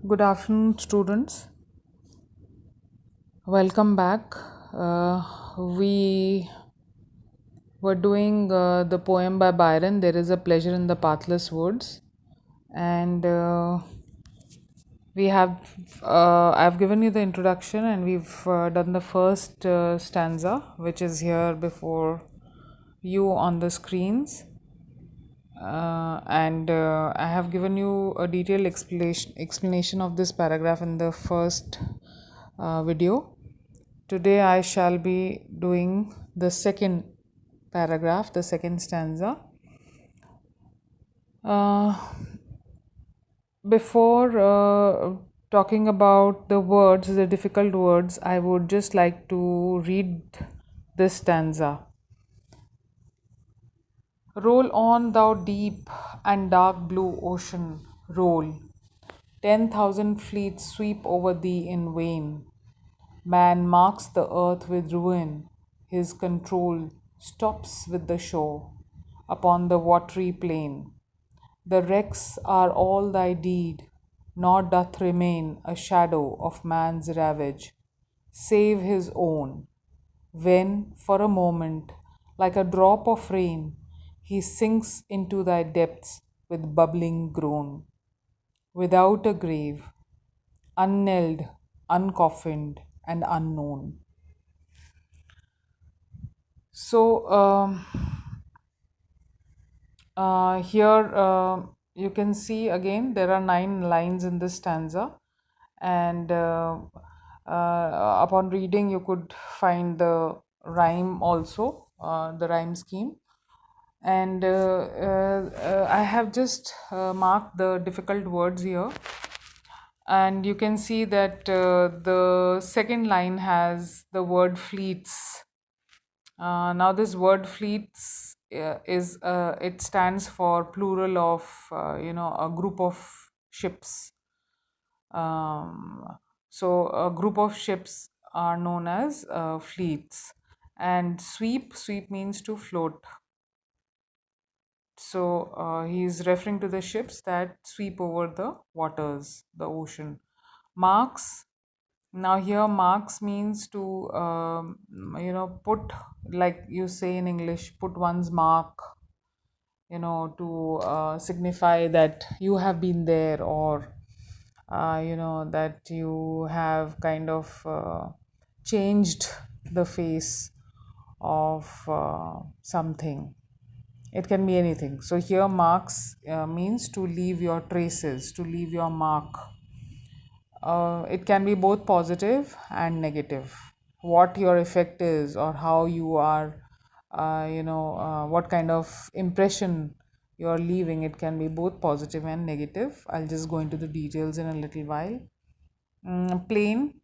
Good afternoon, students. Welcome back. We were doing the poem by Byron, There is a Pleasure in the Pathless Woods. And we have, I've given you the introduction, and we've done the first stanza, which is here before you on the screens. And I have given you a detailed explanation of this paragraph in the first video. Today I shall be doing the second paragraph, the second stanza. Uh, before talking about the words, the difficult words, I would just like to read this stanza. Roll on, thou deep and dark blue ocean, roll. 10,000 fleets sweep over thee in vain. Man marks the earth with ruin. His control stops with the shore upon the watery plain. The wrecks are all thy deed, nor doth remain a shadow of man's ravage, save his own. When, for a moment, like a drop of rain, he sinks into thy depths with bubbling groan, without a grave, unknelled, uncoffined, and unknown. So, here you can see again there are 9 lines in this stanza, and upon reading, you could find the rhyme also, the rhyme scheme. And I have just marked the difficult words here, and you can see that the second line has the word fleets. Now this word fleets is it stands for plural of a group of ships. So a group of ships are known as fleets, and sweep means to float. So he's referring to the ships that sweep over the waters, the ocean. Marks. Now here marks means to put, like you say in English, put one's mark, to signify that you have been there, or that you have kind of changed the face of something. It can be anything. So here marks means to leave your traces, to leave your mark. It can be both positive and negative. What your effect is, or how you are, what kind of impression you're leaving, it can be both positive and negative. I'll just go into the details in a little while. Plain.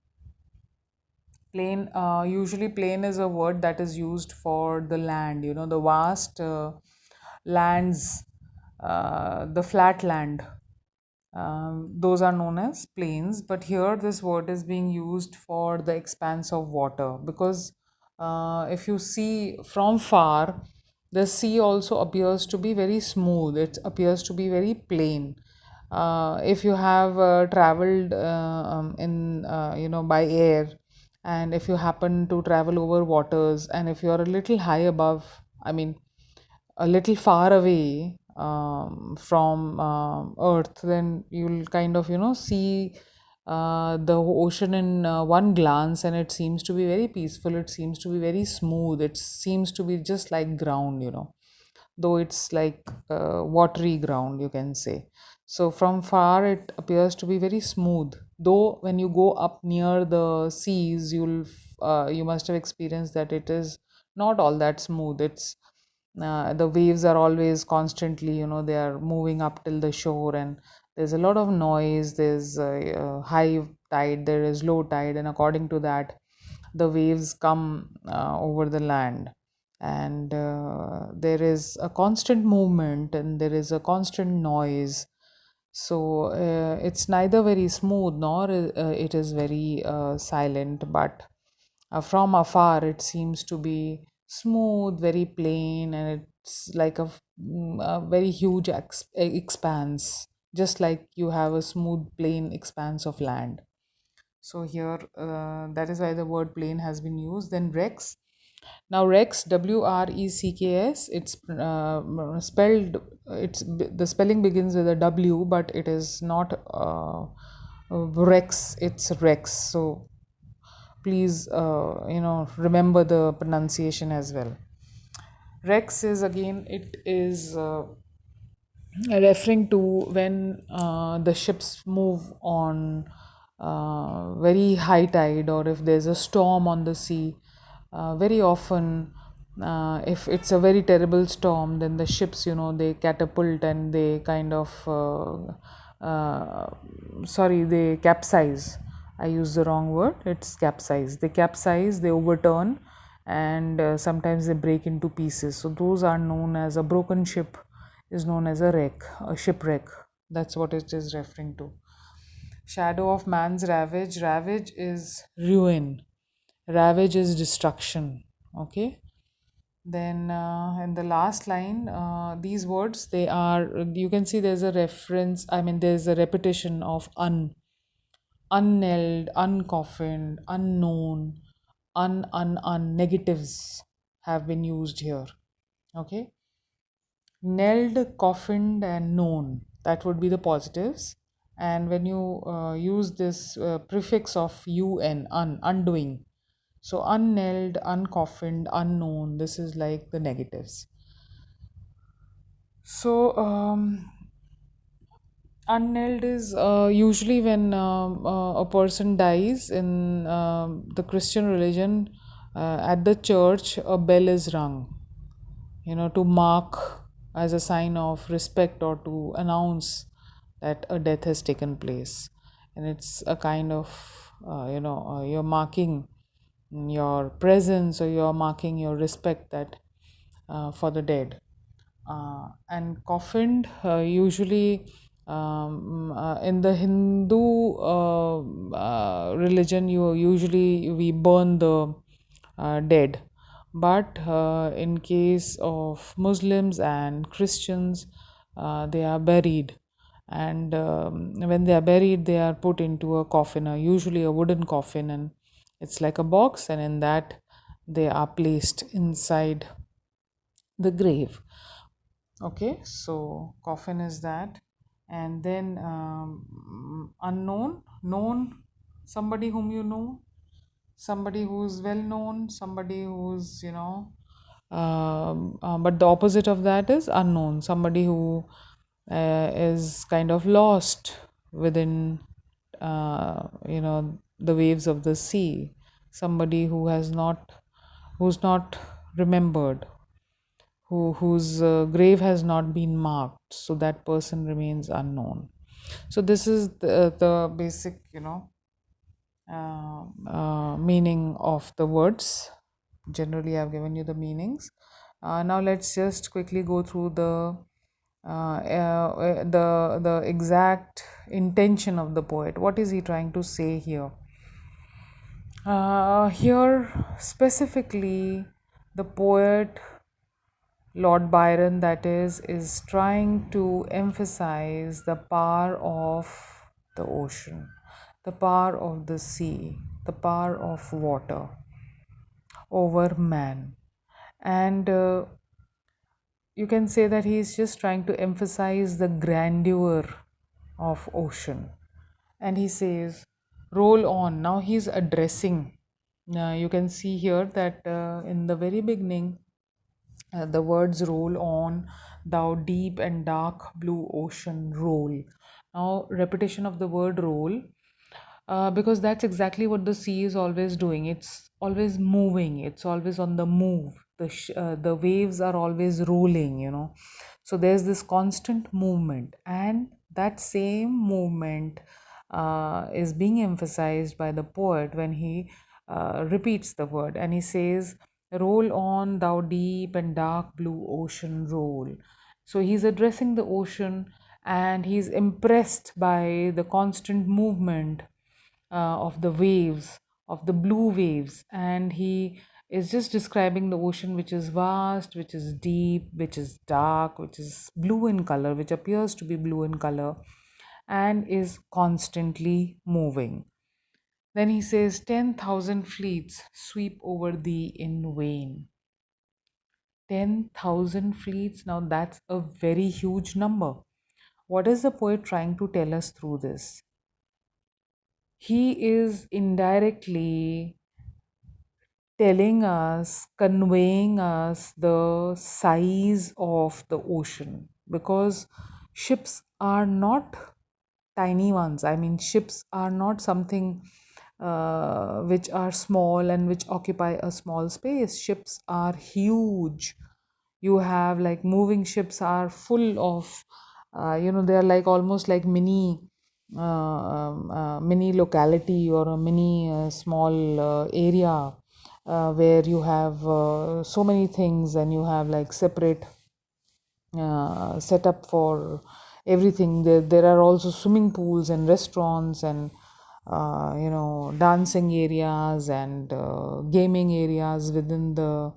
Usually plain is a word that is used for the land, the vast lands, the flat land. Those are known as plains, but here this word is being used for the expanse of water, because if you see from far, the sea also appears to be very smooth, it appears to be very plain. If you have traveled in by air, and if you happen to travel over waters, and if you are a little high above, I mean a little far away from earth, then you'll kind of see the ocean in one glance, and it seems to be very peaceful, it seems to be very smooth, it seems to be just like ground, though it's like watery ground, you can say. So from far it appears to be very smooth, though when you go up near the seas, you must have experienced that it is not all that smooth. It's the waves are always constantly, they are moving up till the shore, and there's a lot of noise. There's high tide, there is low tide, and according to that the waves come over the land, and there is a constant movement, and there is a constant noise. So it's neither very smooth, nor it is very silent, but from afar it seems to be smooth, very plain, and it's like a very huge expanse, just like you have a smooth, plain expanse of land. So here, that is why the word plain has been used. Then Rex. Now Rex, WRECKS. It's spelled. The spelling begins with a W, but it is not Rex. It's Rex. So please, remember the pronunciation as well. Rex is again. It is. Referring to when the ships move on very high tide, or if there's a storm on the sea. Very often, if it's a very terrible storm, then the ships, they catapult and they kind of they capsize. I use the wrong word. It's capsize. They capsize, they overturn, and sometimes they break into pieces. So those are known as a broken ship, is known as a wreck, a shipwreck. That's what it is referring to. Shadow of man's ravage. Ravage is ruin. Ravage is destruction. Okay. Then in the last line, these words, they are, you can see there's a reference, I mean, there's a repetition of unknelled, uncoffined, unknown, negatives have been used here. Okay. Knelled, coffined, and known, that would be the positives. And when you use this prefix of undoing, so unknelled, uncoffined, unknown, this is like the negatives. So unknelled is usually when a person dies in the Christian religion. At the church, a bell is rung, to mark as a sign of respect, or to announce that a death has taken place. And it's a kind of, you're marking your presence, or you're marking your respect that for the dead. And coffined, usually in the Hindu religion, we burn the dead. But in case of Muslims and Christians, they are buried. And when they are buried, they are put into a coffin, usually a wooden coffin, and it's like a box, and in that they are placed inside the grave. Okay, so coffin is that. And then unknown, known, somebody whom you know, somebody who's well known, somebody who's, but the opposite of that is unknown, somebody who is kind of lost within, the waves of the sea, somebody who's not remembered, whose grave has not been marked, so that person remains unknown. So this is the basic, meaning of the words. Generally, I've given you the meanings. Now let's just quickly go through the exact intention of the poet. What is he trying to say here? Here specifically, the poet, Lord Byron, that is trying to emphasize the power of the ocean, the power of the sea, the power of water over man. And you can say that he is just trying to emphasize the grandeur of ocean. And he says, roll on. Now he's addressing. You can see here that in the very beginning, the words roll on, thou deep and dark blue ocean, roll. Now, repetition of the word roll, because that's exactly what the sea is always doing. It's always moving, it's always on the move. The waves are always rolling, So there's this constant movement, and that same movement is being emphasized by the poet when he repeats the word, and he says, roll on, thou deep and dark blue ocean, roll. So he's addressing the ocean, and he's impressed by the constant movement of the waves, of the blue waves, and he is just describing the ocean, which is vast, which is deep, which is dark, which is blue in color, which appears to be blue in color. and is constantly moving. Then he says, 10,000 fleets sweep over thee in vain. 10,000 fleets, now that's a very huge number. What is the poet trying to tell us through this? He is indirectly telling us, conveying us the size of the ocean, because ships are not tiny ones. I mean, ships are not something which are small and which occupy a small space. Ships are huge. You have like moving ships are full of, they are like almost like mini locality or a mini small area where you have so many things, and you have like separate set up for everything. There are also swimming pools and restaurants and dancing areas and gaming areas within the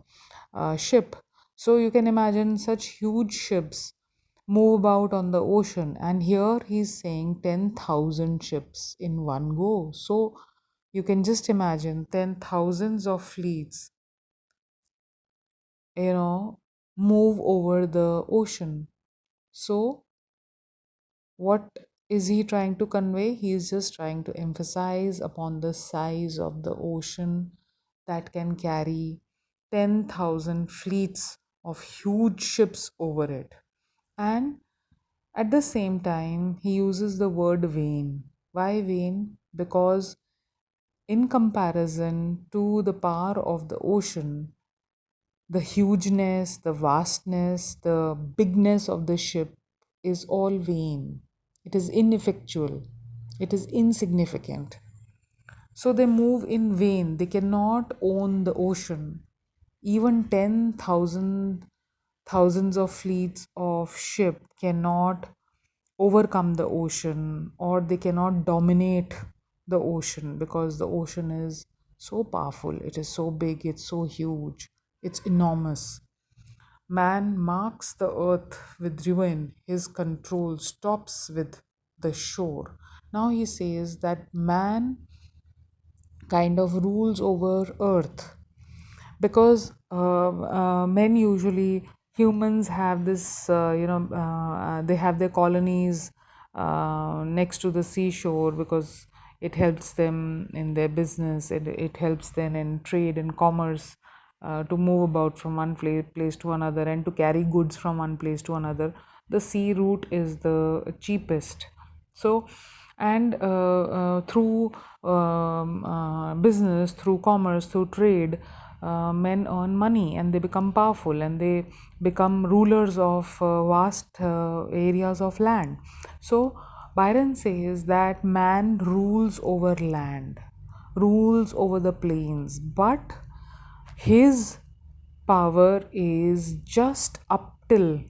ship. So you can imagine such huge ships move about on the ocean, and here he's saying 10,000 ships in one go. So you can just imagine 10,000s of fleets, you know, move over the ocean. So what is he trying to convey? He is just trying to emphasize upon the size of the ocean that can carry 10,000 fleets of huge ships over it. And at the same time, he uses the word vain. Why vain? Because in comparison to the power of the ocean, the hugeness, the vastness, the bigness of the ship is all vain. It is ineffectual. It is insignificant. So they move in vain. They cannot own the ocean. Even 10,000 thousands of fleets of ship cannot overcome the ocean, or they cannot dominate the ocean, because the ocean is so powerful, it is so big, it's so huge, it's enormous. Man marks the earth with ruin, his control stops with the shore. Now he says that man kind of rules over earth, because men usually, humans have this they have their colonies next to the seashore, because it helps them in their business, it helps them in trade and commerce, to move about from one place to another, and to carry goods from one place to another. The sea route is the cheapest. So, and through business, through commerce, through trade, men earn money and they become powerful, and they become rulers of vast areas of land. So Byron says that man rules over land, rules over the plains, but his power is just up till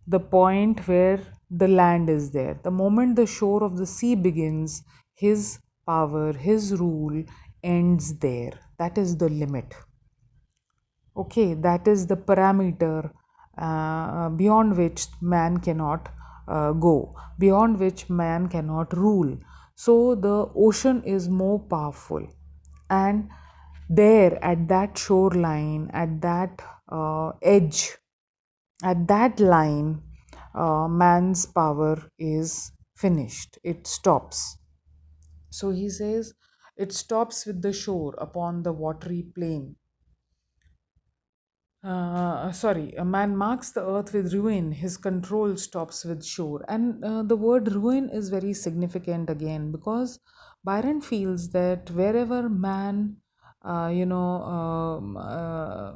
the point where the land is there. The moment the shore of the sea begins, his power, his rule ends there. That is the limit. Okay, that is the parameter beyond which man cannot go, beyond which man cannot rule. So the ocean is more powerful, and there at that shoreline, at that edge, at that line, man's power is finished, it stops. So he says it stops with the shore upon the watery plain. A man marks the earth with ruin, his control stops with shore. And the word ruin is very significant again, because Byron feels that wherever man,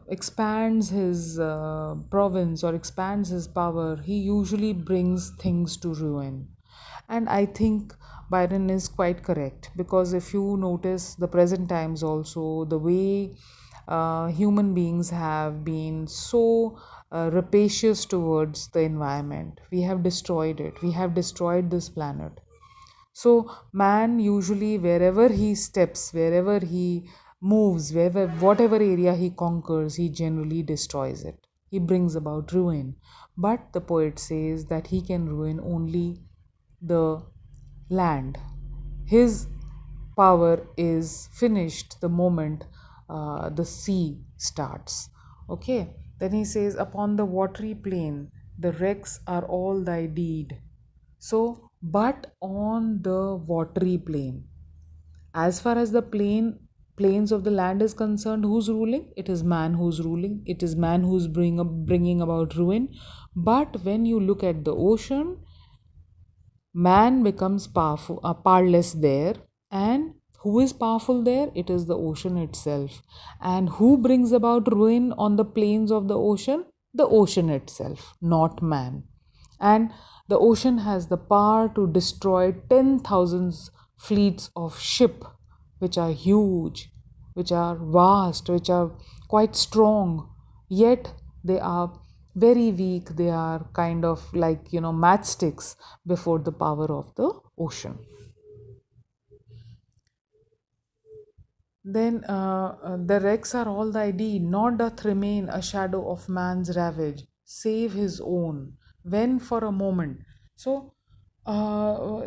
expands his province or expands his power, he usually brings things to ruin. And I think Byron is quite correct, because if you notice the present times also, the way human beings have been so rapacious towards the environment, we have destroyed it, we have destroyed this planet. So, man usually, wherever he steps, wherever he moves, wherever, whatever area he conquers, he generally destroys it. He brings about ruin. But the poet says that he can ruin only the land. His power is finished the moment the sea starts. Okay, then he says, upon the watery plain, the wrecks are all thy deed. So, but on the watery plain, as far as the plains of the land is concerned, who's ruling? It is man who's ruling. It is man who's bringing about ruin. But when you look at the ocean, man becomes powerless there. And who is powerful there? It is the ocean itself. And who brings about ruin on the plains of the ocean? The ocean itself, not man. And the ocean has the power to destroy 10,000 fleets of ship, which are huge, which are vast, which are quite strong, yet they are very weak. They are kind of like, matchsticks before the power of the ocean. Then the wrecks are all thy deed, nor doth remain a shadow of man's ravage, save his own, when for a moment. So the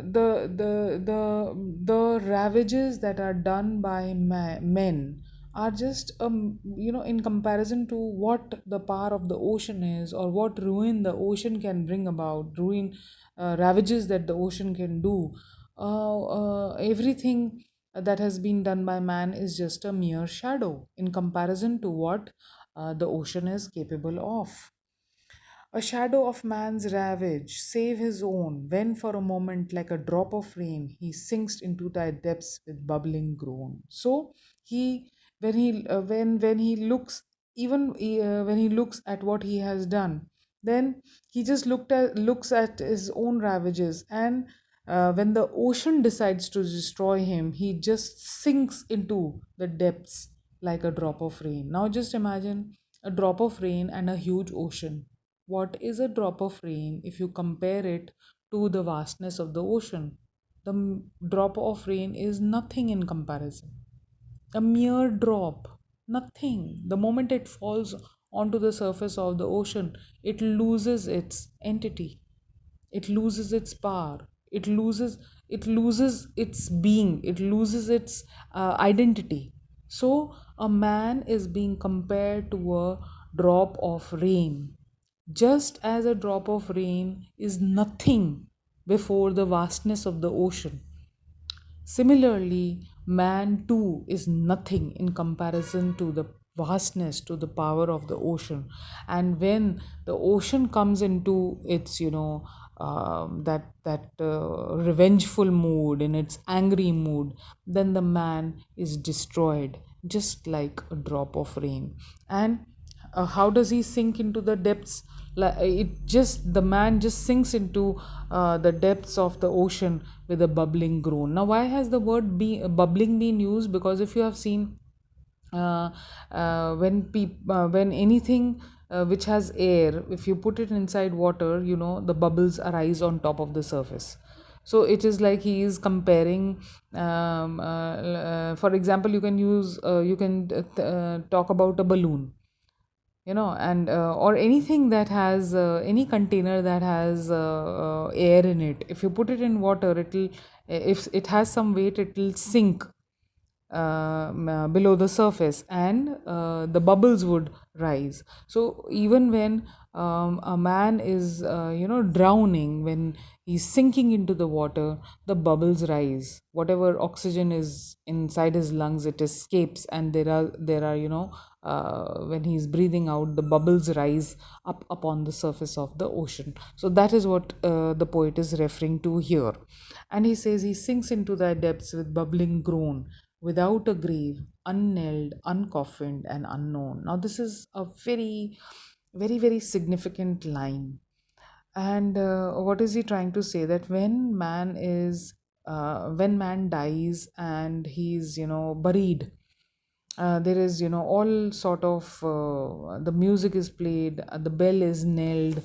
ravages that are done by men are just in comparison to what the power of the ocean is, or what ruin the ocean can bring about, ruin ravages that the ocean can do. Everything that has been done by man is just a mere shadow in comparison to what the ocean is capable of. A shadow of man's ravage, save his own, when for a moment, like a drop of rain, he sinks into thy depths with bubbling groan. So he, when he looks, even when he looks at what he has done, then he just looks at his own ravages, and when the ocean decides to destroy him, he just sinks into the depths like a drop of rain. Now just imagine a drop of rain and a huge ocean. What is a drop of rain if you compare it to the vastness of the ocean? The drop of rain is nothing in comparison. A mere drop, nothing. The moment it falls onto the surface of the ocean, it loses its entity, it loses its power, it loses its being, it loses its identity. So a man is being compared to a drop of rain, just as a drop of rain is nothing before the vastness of the ocean. Similarly, man too is nothing in comparison to the vastness, to the power of the ocean. And when the ocean comes into its, that revengeful mood, in its angry mood, then the man is destroyed, just like a drop of rain. And how does he sink into the depths? Like it just the man just sinks into the depths of the ocean with a bubbling groan. Now why has the word bubbling been used? Because if you have seen, when anything which has air, if you put it inside water, the bubbles arise on top of the surface. So it is like he is comparing, for example, you can talk about a balloon, and or anything that has any container that has air in it. If you put it in water, it'll if it has some weight, it will sink below the surface, and the bubbles would rise. So even when a man is drowning, when he's sinking into the water, the bubbles rise. Whatever oxygen is inside his lungs, it escapes, and there are when he's breathing out, the bubbles rise up upon the surface of the ocean. So that is what the poet is referring to here. And he says, he sinks into thy depths with bubbling groan, without a grave, unknelled, uncoffined, and unknown. Now, this is a very, very, very significant line. And what is he trying to say? That when man dies and he's, buried, there is, all sort of the music is played, the bell is knelled,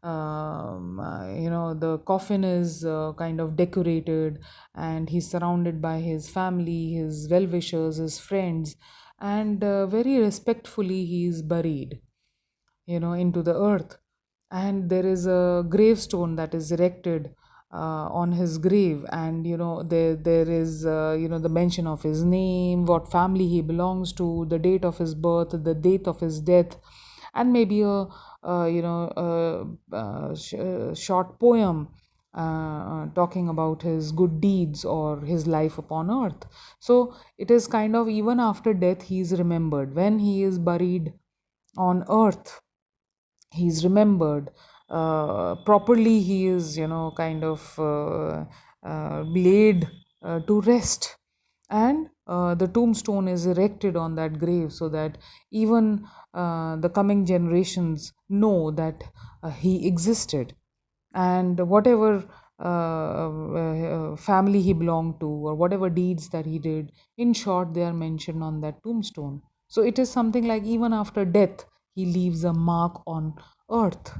the coffin is kind of decorated, and he's surrounded by his family, his well-wishers, his friends, and very respectfully he is buried, into the earth. And there is a gravestone that is erected on his grave, and there is the mention of his name, what family he belongs to, the date of his birth, the date of his death, and maybe a short poem talking about his good deeds or his life upon earth. So it is kind of, even after death he is remembered. When he is buried on earth, he's remembered properly. He is kind of laid to rest, and the tombstone is erected on that grave, so that even the coming generations know that he existed, and whatever family he belonged to, or whatever deeds that he did, in short, they are mentioned on that tombstone. So it is something like, even after death he leaves a mark on earth.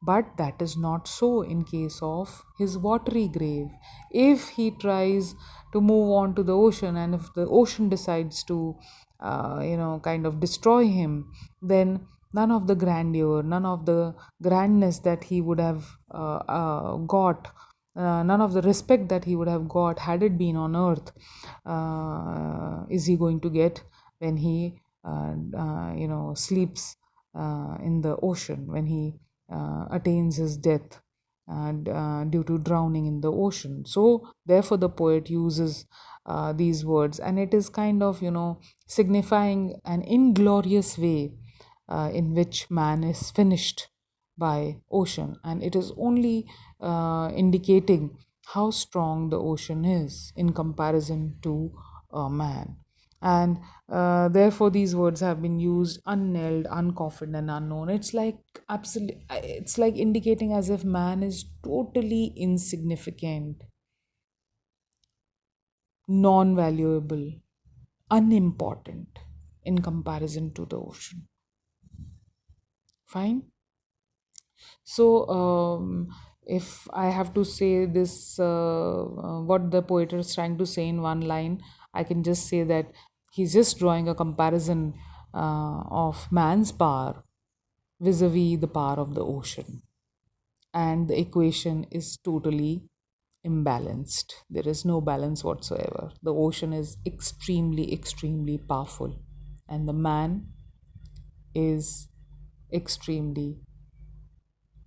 But that is not so in case of his watery grave. If he tries to move on to the ocean, and if the ocean decides to, kind of destroy him, then none of the grandeur, none of the grandness that he would have got, none of the respect that he would have got had it been on earth, is he going to get when he, sleeps in the ocean, when he attains his death due to drowning in the ocean. So, therefore, the poet uses these words, and it is kind of, signifying an inglorious way in which man is finished by ocean, and it is only indicating how strong the ocean is in comparison to man. And therefore these words have been used: unknelled, uncoffined, and unknown. It's like, absolutely, it's like indicating as if man is totally insignificant, non-valuable, unimportant in comparison to the ocean. Fine. So, if I have to say this, what the poet is trying to say in one line, I can just say that he's just drawing a comparison of man's power vis-a-vis the power of the ocean. And the equation is totally imbalanced. There is no balance whatsoever. The ocean is extremely, extremely powerful, and the man is extremely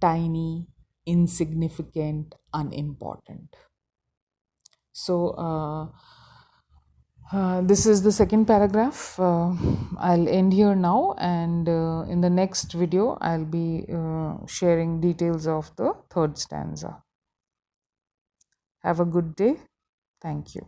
tiny, insignificant, unimportant. So, this is the second paragraph. I'll end here now, and in the next video, I'll be sharing details of the third stanza. Have a good day. Thank you.